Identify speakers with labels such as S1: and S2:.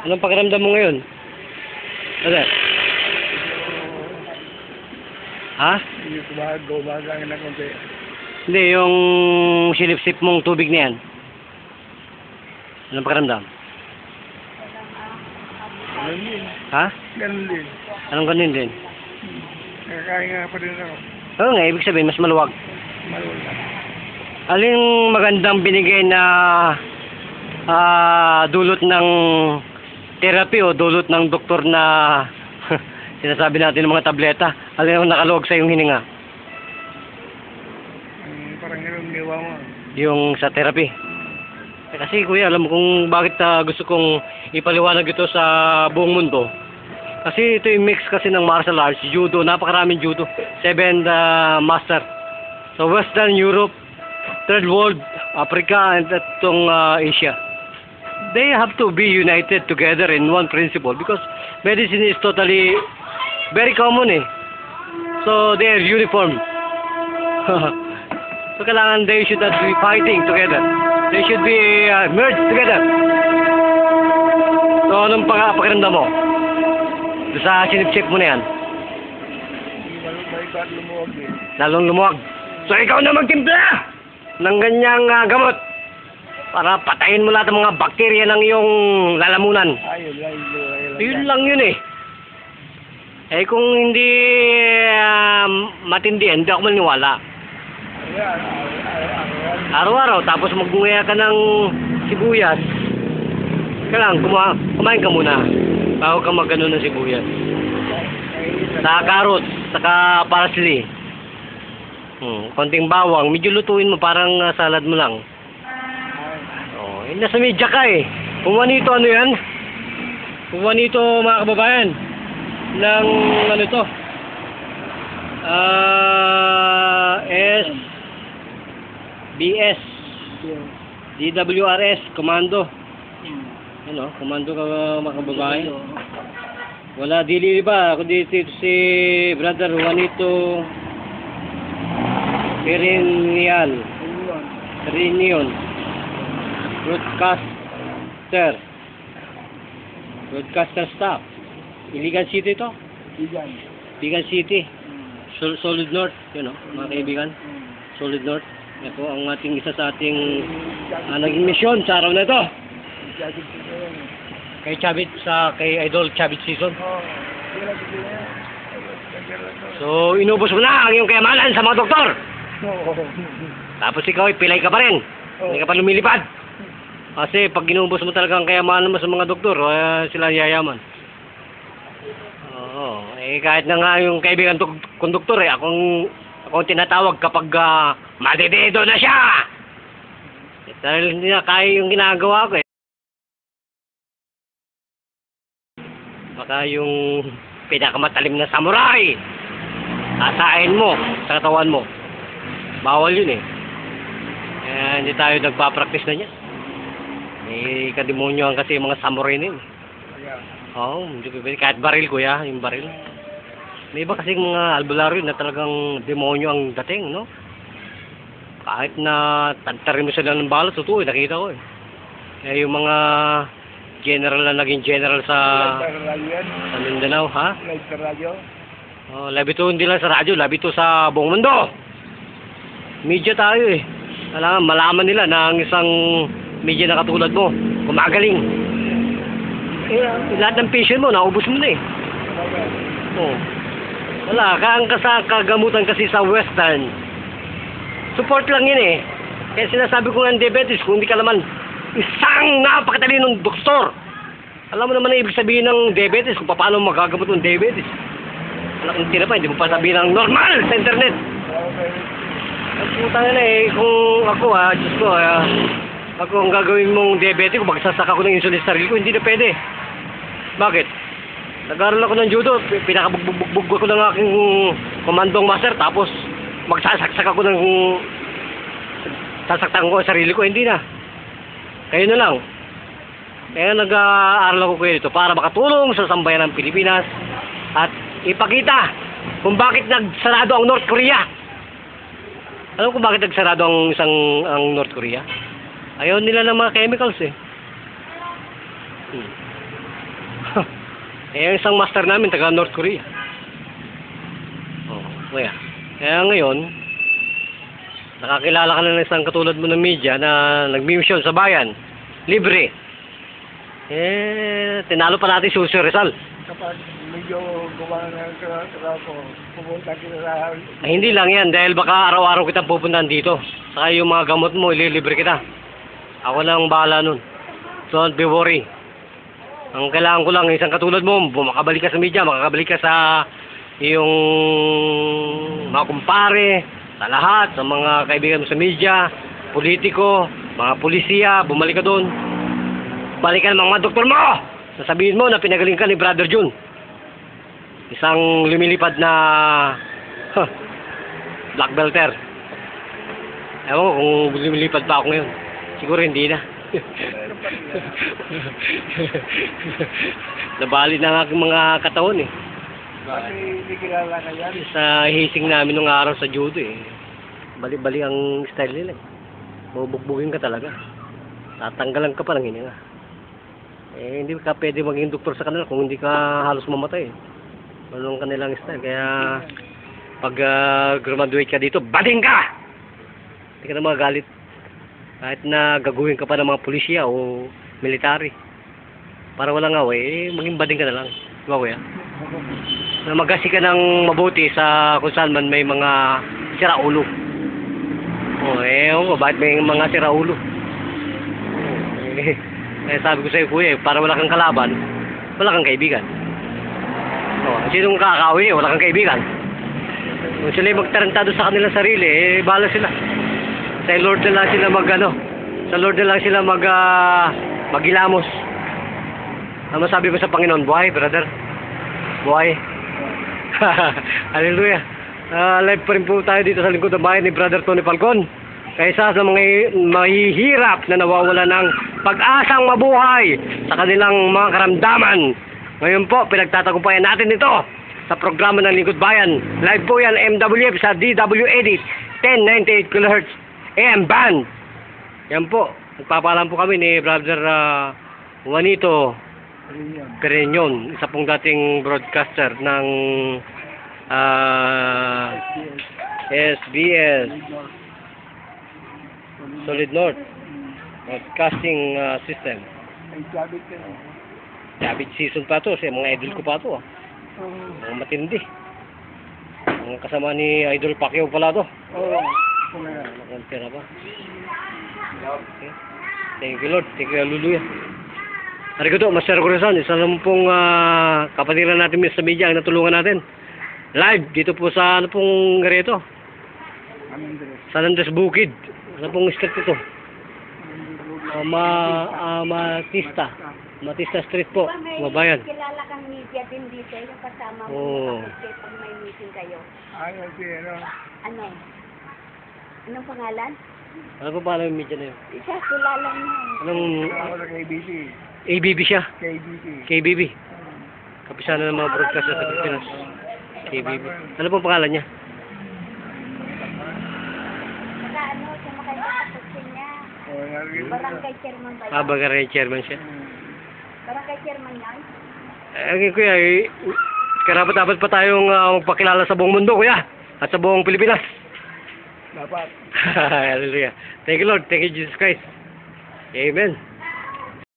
S1: Anong pakiramdam mo ngayon? Ano? Ha?
S2: Hindi kumagang na konti.
S1: Hindi, yung silip-sip mong tubig na yan. Anong pakiramdam?
S2: Ganun din.
S1: Ha?
S2: Ganun din.
S1: Anong ganun din?
S2: Nakakain nga pa rin ako.
S1: Oo nga, ibig sabihin, mas maluwag.
S2: Malula.
S1: Aling magandang binigay na dulot ng therapy o dulot ng doktor na sinasabi natin ng mga tableta? Alin ang nakaluwag sa iyong hininga?
S2: Parang ganun niwa mo.
S1: Yung sa therapy. Kasi kuya, alam mo kung bakit gusto kong ipaliwanag ito sa buong mundo. Kasi ito yung mix kasi ng martial arts, judo, napakaraming judo. 7 master. So Western Europe, Third World, Africa, and itong Asia. They have to be united together in one principle because medicine is totally very common eh. So they are uniform. So kailangan they should not be fighting together. They should be merged together. So anong pakiramdam mo? Doon sa sinip-sip mo na yan?
S2: May lumuwag din.
S1: Lalong lumuwag. So ikaw na magtimpla ng ganyang gamot para patayin mo lahat ng mga bakterya ng iyong lalamunan. Yun lang yun eh. Eh kung hindi matindi, hindi ako maniwala. Araw-araw, tapos mag-nguya ka ng sibuyas. Kailangan, kumain ka muna bago ka mag-ano ng sibuyas. Saka carrots, saka parsley. Konting bawang, medyo lutuin mo, parang salad mo lang. Oh, nasa media ka eh. Kumuha nito, ano yan? Kumuha nito, mga kababayan, ng ano to? BS, DWRS, Commando. Ano, Commando ka, mga kababayan. Wala, dili ba? Kundi dito si Brother Juanito Perenial. Broadcaster staff. Iligan City ito? Iligan City. Solid North, yun o, mga kaibigan. Solid North. Ito ang ating isa sa ating naging misyon sa araw na ito. Kay Chavit, kay Idol Chavit Season. So, inubos mo na ang iyong kayamanan sa mga doktor. Tapos ikaw, pilay ka pa rin. Hindi ka pa lumilipad. Kasi pag inubos mo talaga ang kayamanan mo sa mga doktor, sila yayaman. Oo. Eh, kahit na nga yung kaibigan konduktor akong tinatawag kapag madidedo na siya. Dahil hindi na kaya yung ginagawa ko eh. Baka yung pinakamatalim na samurai, asahin mo sa katawan mo. Bawal yun eh. Hindi tayo nagpa-practice na niya. Eh, kademonyohan kasi yung mga samurai na yun. Oo, kahit baril kuya, yung baril. May iba kasing mga albularyo na talagang demonyo ang dating, no? Kahit na tantarin mo sila ng balas, totoo, nakita ko eh. Eh, yung mga general na naging general sa Mindanao, ha?
S2: Live sa radyo?
S1: Oh, labi to hindi lang sa radyo, labi to sa buong mundo. Media tayo eh. Kailangan malaman nila na ang isang media na katulad mo, gumagaling. Eh, lahat ng patient mo, naubos mo na eh. Oh. Wala, kagamutan kasi sa Western. Support lang yun eh. Kaya sinasabi ko nga diabetes, kung hindi ka naman isang napakatalinong doktor. Alam mo naman ang ibig sabihin ng diabetes, kung paano magagamot ng diabetes. Wala kang tira pa, hindi mo pa sabihin ng normal sa internet. Ang puta na eh, kung ako Diyos ko, ako ang gagawin mong diabetic, kung magsasaka ko ng insulin sa sarili ko, hindi na pwede. Bakit? Nag-aaral ako ng judo, pinakabugbog ko ng aking komandong master, tapos magsasaksak ako ng sasaktan ko ang sarili ko, hindi na. Kayo na lang. Kaya nag-aaral ako kayo dito para makatulong sa sambayan ng Pilipinas at ipakita kung bakit nagsarado ang North Korea. Alam kung bakit nagsarado ang North Korea? Ayaw nila ng mga chemicals eh. Eh, isang master namin, taga North Korea. Oh, kaya. Kaya ngayon, nakakilala ka na ng isang katulad mo ng media na nag-mission sa bayan. Libre. Eh, tinalo pa natin si Jose Rizal.
S2: Kapag medyo gumana ng trabaho, pumunta kita sa...
S1: Ay, hindi lang yan, dahil baka araw-araw kitang pupuntahan dito. Saka yung mga gamot mo, ililibre kita. Ako lang bahala nun. Don't be worry. Ang kailangan ko lang, isang katulad mo, makabalik ka sa media, makakabalik ka sa iyong mga kumpare, sa lahat, sa mga kaibigan mo sa media, politiko, mga polisiya, bumalik ka doon. Balikan ang mga doktor mo! Sasabihin mo na pinagaling ka ni Brother Jun. Isang lumilipad na black belter. Ewan ko kung lumilipad pa ako ngayon. Siguro hindi na. Nabali na ang aking mga katawan eh.
S2: Kasi hindi kilala ka yan.
S1: Sa hising namin nung araw sa judo eh. Bali-bali ang style nila eh. Bubugbugin ka talaga. Tatanggalan ka pa ng hininga. Eh hindi ka pwede maging doktor sa kanila kung hindi ka halos mamatay eh. Anong kanilang style. Kaya pag graduate ka dito, bading ka! Hindi ka na magalit. Kahit na gagawin ka pa ng mga pulisya o military. Para walang away, maging bading ka na lang. Diba kuya? Na magasi ka ng mabuti sa kung saan man may mga siraulo. Bakit may mga siraulo? Sabi ko sa'yo kuya, para wala kang kalaban, wala kang kaibigan. Sinong kakawin wala kang kaibigan. Kung sila magtarantado sa kanilang sarili, bahala sila. Sa Lord na lang sila sa Lord na lang sila maghilamos. Ano masabi mo sa Panginoon? Buhay, brother. Buhay. Hallelujah. Live pa rin po tayo dito sa lingkod ng bayan ni Brother Tony Falcon. Kaysa sa mga mahihirap na nawawala ng pag-asang mabuhay sa kanilang mga karamdaman. Ngayon po, pinagtatagumpayan natin ito sa programa ng Lingkod Bayan. Live po yan, MWF sa DWED 1098 kHz AM band. Yan po, nagpapalam po kami ni Brother Juanito Pereñon, isa pong dating broadcaster ng SBS Solid North Broadcasting System.
S2: Ay, sabit ka na.
S1: David season pa to, mga idol ko pa to mga matindi. Mga kasama ni Idol Pacquiao pala to.
S2: Oo.
S1: Nakantira pa. Okay. Thank you Lord, thank you hallelujah. Arigato, Master Corazon, isa lang pong kapatiran natin sa media ang natulungan natin. Live, dito po sa ano pong garito? San Andres Bukid. Ano pong street ito? Matista Street po, Mabayan.
S3: Kilala kang media din dito, yung kasama mo pag may meeting kayo.
S2: Ay, ano?
S3: Ano? Anong pangalan?
S1: Ano po pala yung media na yun?
S3: Isa, kilala mo.
S1: Anong
S2: Ako sa KBC.
S1: ABB siya?
S2: KBC.
S1: KBB. Kapisana ng mga broadcaster sa Pilipinas. KBB. Ano pong pangalan niya?
S3: Saka ano, sumakay ka sa kutsin niya.
S2: Oo, narinig.
S3: Barangay chairman ba yun?
S1: Barangay chairman siya.
S3: Barangay chairman yan?
S1: Kuya, karapat-dapat pa tayong magpakilala sa buong mundo, kuya. At sa buong Pilipinas.
S2: Dapat.
S1: Hallelujah. Thank you, Lord. Thank you, Jesus Christ. Amen.